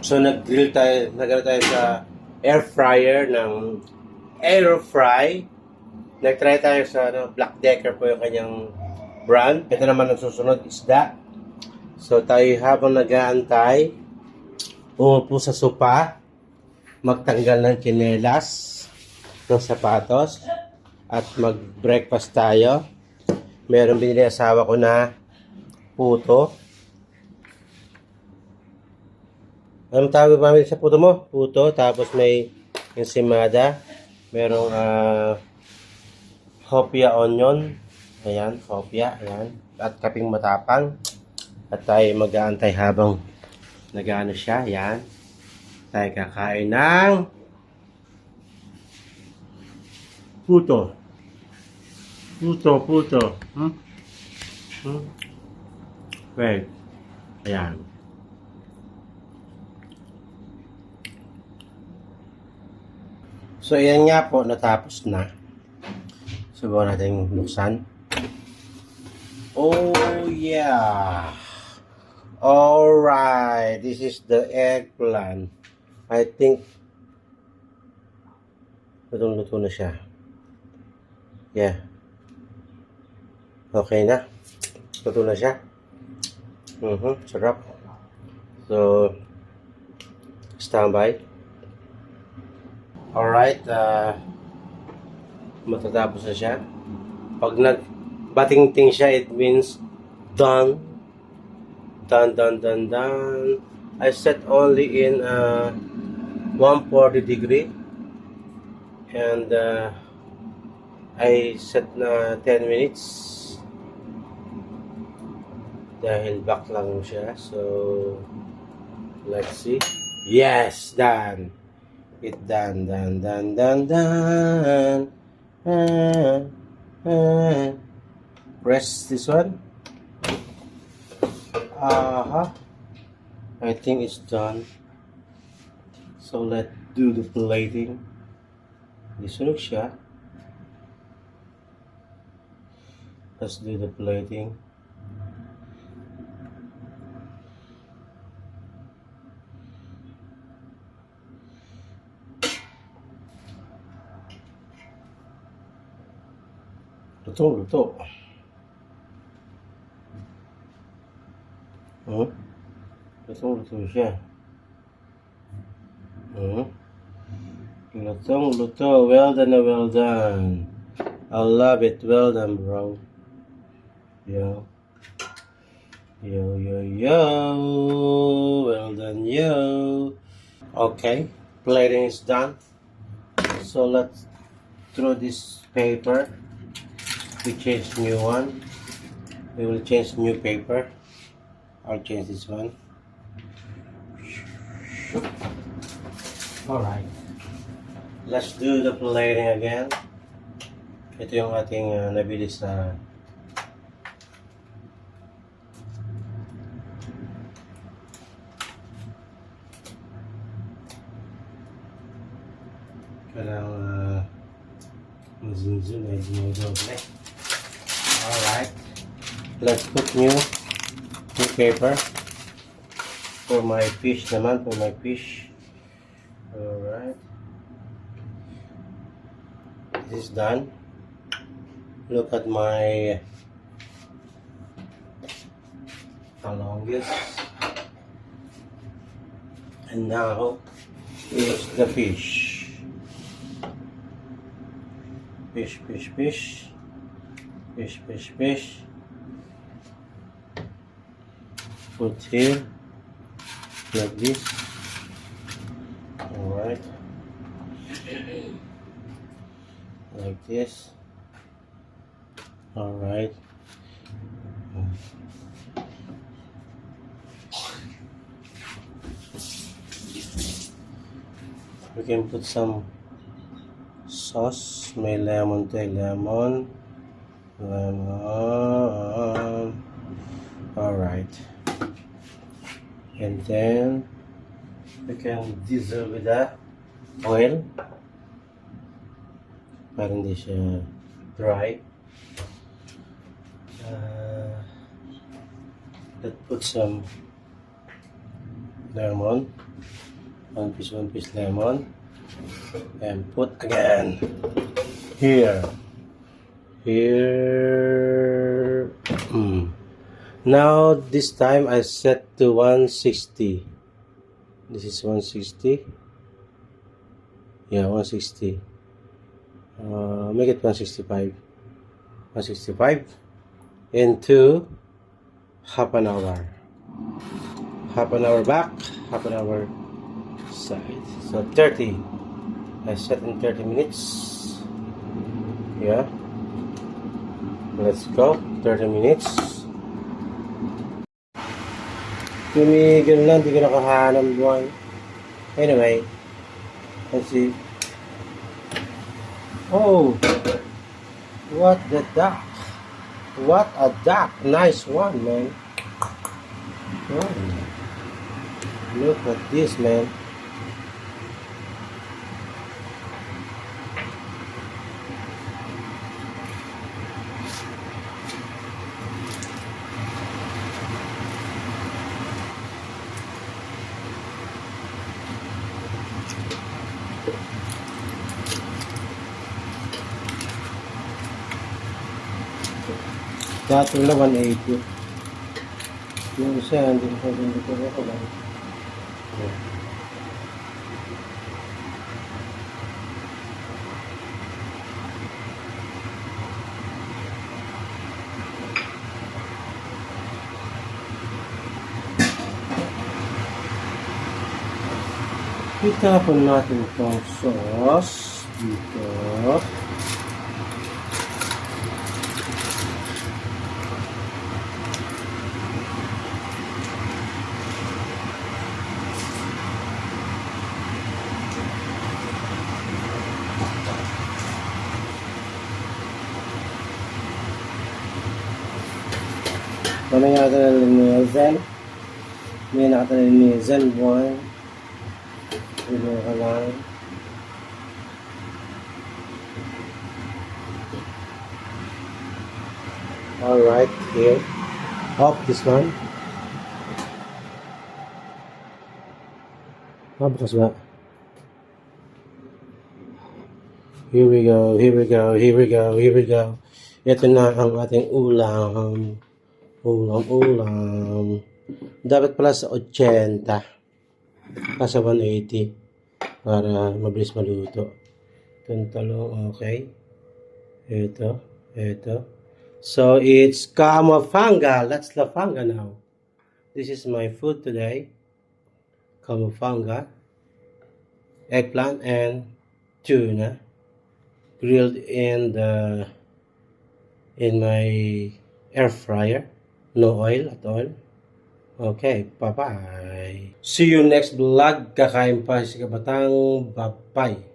So nag-grill tayo, tayo sa air fryer ng Air Fry. Nag-try tayo sa Black Decker po yung kanyang brand. Ito naman ang susunod, isda. So tayo habang nag-aantay, umupo sa sopa, magtanggal ng tsinelas, ng sapatos, at mag-breakfast tayo. Meron binili asawa ko na puto. Anong tawag namin sa puto mo? Puto, tapos may ensimada. Merong hopia onion. Ayan, hopia. Ayan. At kaping matapang. At tayo mag-aantay habang nag-ano siya. Ayan. Tayo kakain ng puto. Puto. Wait. Ayan. So, ayan nga po, natapos na. Subukan natin buksan. Oh, yeah. Alright. This is the eggplant. I think lutong-luto na siya. Yeah. Okay na. Luto na siya. Sarap. So, standby. Alright, matatapos na siya. Pag nagbating-ting siya, it means done. Done. I set only in 140 degree. And I set na 10 minutes. Dahil back lang siya. So, let's see. Yes, done. It done. Press this one. I think it's done. So let's do the plating. Lisunog siya. Let's do the plating. Luto. Luto siya. Luto. Well done. I love it. Well done, bro. Yo. Well done, yo. Okay. Plating is done. So let's throw this paper. We change new one. We will change new paper. I'll change this one. Alright. Let's do the plating again. Ito yung ating nabili sa kailangan mazinzin ay dinodoble. Alright. Let's put new paper for my fish naman, Alright. This is done. Look at my longest. And now is the fish. Fish. Put here like this. Alright. Like this. Alright. We can put some sauce. May lemon to lemon. Alright. And then we can drizzle with the oil para hindi siya dry. Let's put some lemon. One piece lemon. And put again. Here. Now this time I set to 160. This is 160. Yeah, 160. Make it 165. 165 into half an hour. Half an hour back, half an hour side. So 30. I set in 30 minutes. Yeah. Let's go. 30 minutes. Tumigil lang, hindi ko nakahanap buwan. Anyway, let's see. Oh, what the duck? What a duck! Nice one, man. Oh, look at this, man. Dati na 180. Yung isa, hindi ko ako lang. Itapon natin itong sauce dito. May nakatanin ni Zen. May nakatanin ni Zen 1. Ito ka lang. Alright, here. Off this one. Bukas ba? Here we go. Ito na ang ating ulam. Ulam. Dapat pala sa 80. Nasa 180. Para mabilis maluto. Itong talong, okay. Ito. So, it's kamafanga. That's lafanga now. This is my food today. Kamafanga. Eggplant and tuna. Grilled in my air fryer. No oil at all. Okay, bye-bye. See you next vlog. Kakain pa si Kabatang. Bye-bye.